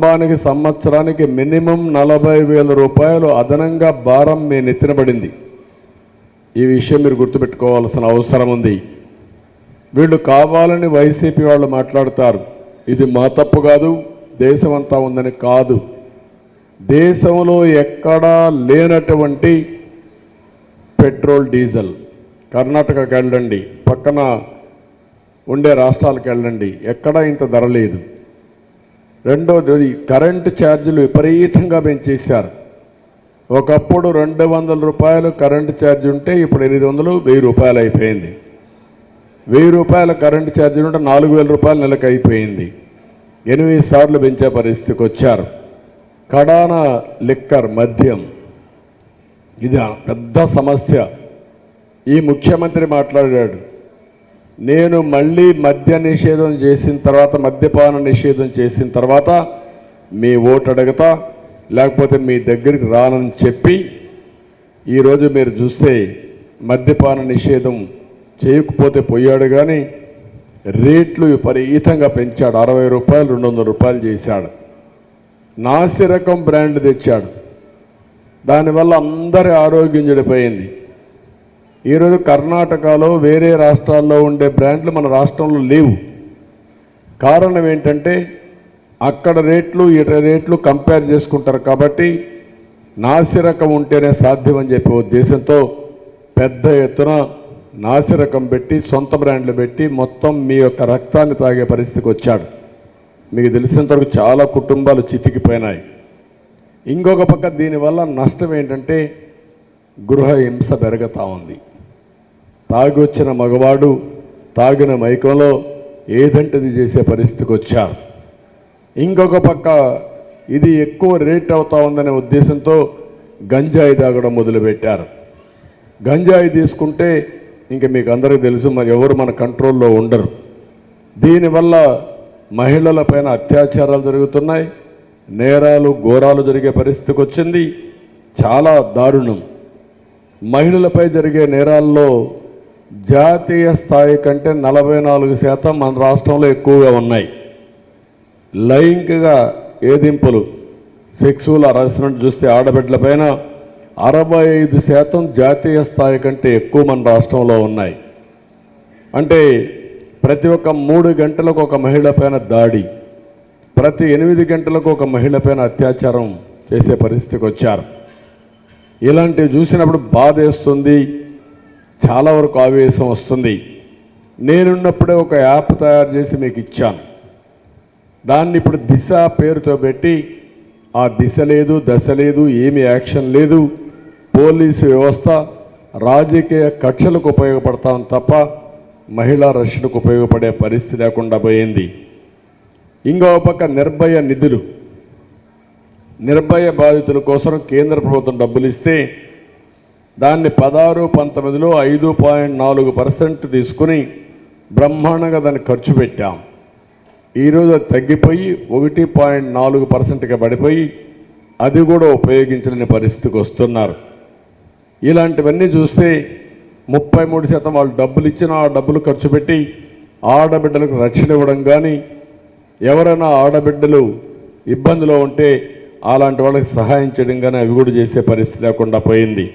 కుటుంబానికి సంవత్సరానికి మినిమం 40,000 రూపాయలు అదనంగా భారం మీ నెత్తిన పడింది. ఈ విషయం మీరు గుర్తుపెట్టుకోవాల్సిన అవసరం ఉంది. వీళ్ళు కావాలని వైసీపీ వాళ్ళు మాట్లాడతారు, ఇది మా తప్పు కాదు, దేశమంతా ఉందని. కాదు, దేశంలో ఎక్కడా లేనటువంటి పెట్రోల్ డీజిల్ కర్ణాటకకి వెళ్ళండి, పక్కన ఉండే రాష్ట్రాలకు వెళ్ళండి, ఎక్కడా ఇంత ధర లేదు. రెండోది, కరెంటు ఛార్జీలు విపరీతంగా పెంచేశారు. ఒకప్పుడు 200 రూపాయలు కరెంటు ఛార్జీ ఉంటే ఇప్పుడు 800, 1000 రూపాయలు అయిపోయింది. 1000 రూపాయల కరెంటు ఛార్జీ ఉంటే 4000 రూపాయలు నెలకు అయిపోయింది. 8 సార్లు పెంచే పరిస్థితికి వచ్చారు. కడాన లిక్కర్, మద్యం, ఇది పెద్ద సమస్య. ఈ ముఖ్యమంత్రి మాట్లాడాడు, నేను మళ్ళీ మద్య నిషేధం చేసిన తర్వాత, మద్యపాన నిషేధం చేసిన తర్వాత మీ ఓటు అడగతా, లేకపోతే మీ దగ్గరికి రానని చెప్పి ఈరోజు మీరు చూస్తే మద్యపాన నిషేధం చేయకపోతే పోయాడు. కానీ రేట్లు విపరీతంగా పెంచాడు. 60 రూపాయలు 200 రూపాయలు చేశాడు. నాసిరకం బ్రాండ్ తెచ్చాడు. దానివల్ల అందరి ఆరోగ్యం చెడిపోయింది. ఈరోజు కర్ణాటకలో, వేరే రాష్ట్రాల్లో ఉండే బ్రాండ్లు మన రాష్ట్రంలో లేవు. కారణం ఏంటంటే అక్కడ రేట్లు ఇటు రేట్లు కంపేర్ చేసుకుంటారు. కాబట్టి నాసిరకం ఉంటేనే సాధ్యమని చెప్పే ఉద్దేశంతో పెద్ద ఎత్తున నాసిరకం పెట్టి, సొంత బ్రాండ్లు పెట్టి మొత్తం మీ యొక్క రక్తాన్ని తాగే పరిస్థితికి వచ్చాడు. మీకు తెలిసినంతవరకు చాలా కుటుంబాలు చితికిపోయినాయి. ఇంకొక పక్క దీనివల్ల నష్టం ఏంటంటే గృహ హింస పెరుగుతూ ఉంది. తాగి వచ్చిన మగవాడు తాగిన మైకంలో ఏదంటది చేసే పరిస్థితికి వచ్చారు. ఇంకొక పక్క ఇది ఎక్కువ రేట్ అవుతా ఉందనే ఉద్దేశంతో గంజాయి తాగడం మొదలుపెట్టారు. గంజాయి తీసుకుంటే ఇంక మీకు అందరికీ తెలుసు, మరి ఎవరు మన కంట్రోల్లో ఉండరు. దీనివల్ల మహిళలపైన అత్యాచారాలు జరుగుతున్నాయి, నేరాలు ఘోరాలు జరిగే పరిస్థితికి వచ్చింది. చాలా దారుణం. మహిళలపై జరిగే నేరాల్లో జాతీయ స్థాయి కంటే 44% మన రాష్ట్రంలో ఎక్కువగా ఉన్నాయి. లైంగిక వేధింపులు, సెక్సువల్ హరాస్మెంట్ చూస్తే ఆడబిడ్డలపైన 65% జాతీయ స్థాయి కంటే ఎక్కువ మన రాష్ట్రంలో ఉన్నాయి. అంటే ప్రతి ఒక్క 3 గంటలకు ఒక మహిళ పైన దాడి, ప్రతి 8 గంటలకు ఒక మహిళ పైన అత్యాచారం చేసే పరిస్థితికి వచ్చారు. ఇలాంటివి చూసినప్పుడు బాధేస్తుంది, చాలా వరకు ఆవేశం వస్తుంది. నేనున్నప్పుడే ఒక యాప్ తయారు చేసి మీకు ఇచ్చాను. దాన్ని ఇప్పుడు దిశ పేరుతో పెట్టి, ఆ దిశ లేదు, దశ లేదు, ఏమి యాక్షన్ లేదు. పోలీసు వ్యవస్థ రాజకీయ కక్షలకు ఉపయోగపడతాం తప్ప మహిళా రక్షణకు ఉపయోగపడే పరిస్థితి లేకుండా పోయింది. ఇంకో పక్క నిర్భయ నిధులు, నిర్భయ బాధితుల కోసం కేంద్ర ప్రభుత్వం డబ్బులు ఇస్తే దాన్ని 16-19లో 5.4% తీసుకుని బ్రహ్మాండంగా దాన్ని ఖర్చు పెట్టాం. ఈరోజు అది తగ్గిపోయి 1.4%గా పడిపోయి అది కూడా ఉపయోగించలేని పరిస్థితికి వస్తున్నారు. ఇలాంటివన్నీ చూస్తే 33% వాళ్ళు డబ్బులు ఇచ్చినా ఆ డబ్బులు ఖర్చు పెట్టి ఆడబిడ్డలకు రక్షణ ఇవ్వడం కానీ, ఎవరైనా ఆడబిడ్డలు ఇబ్బందిలో ఉంటే అలాంటి వాళ్ళకి సహాయం చేయడం కానీ అవి కూడా చేసే పరిస్థితి లేకుండా పోయింది.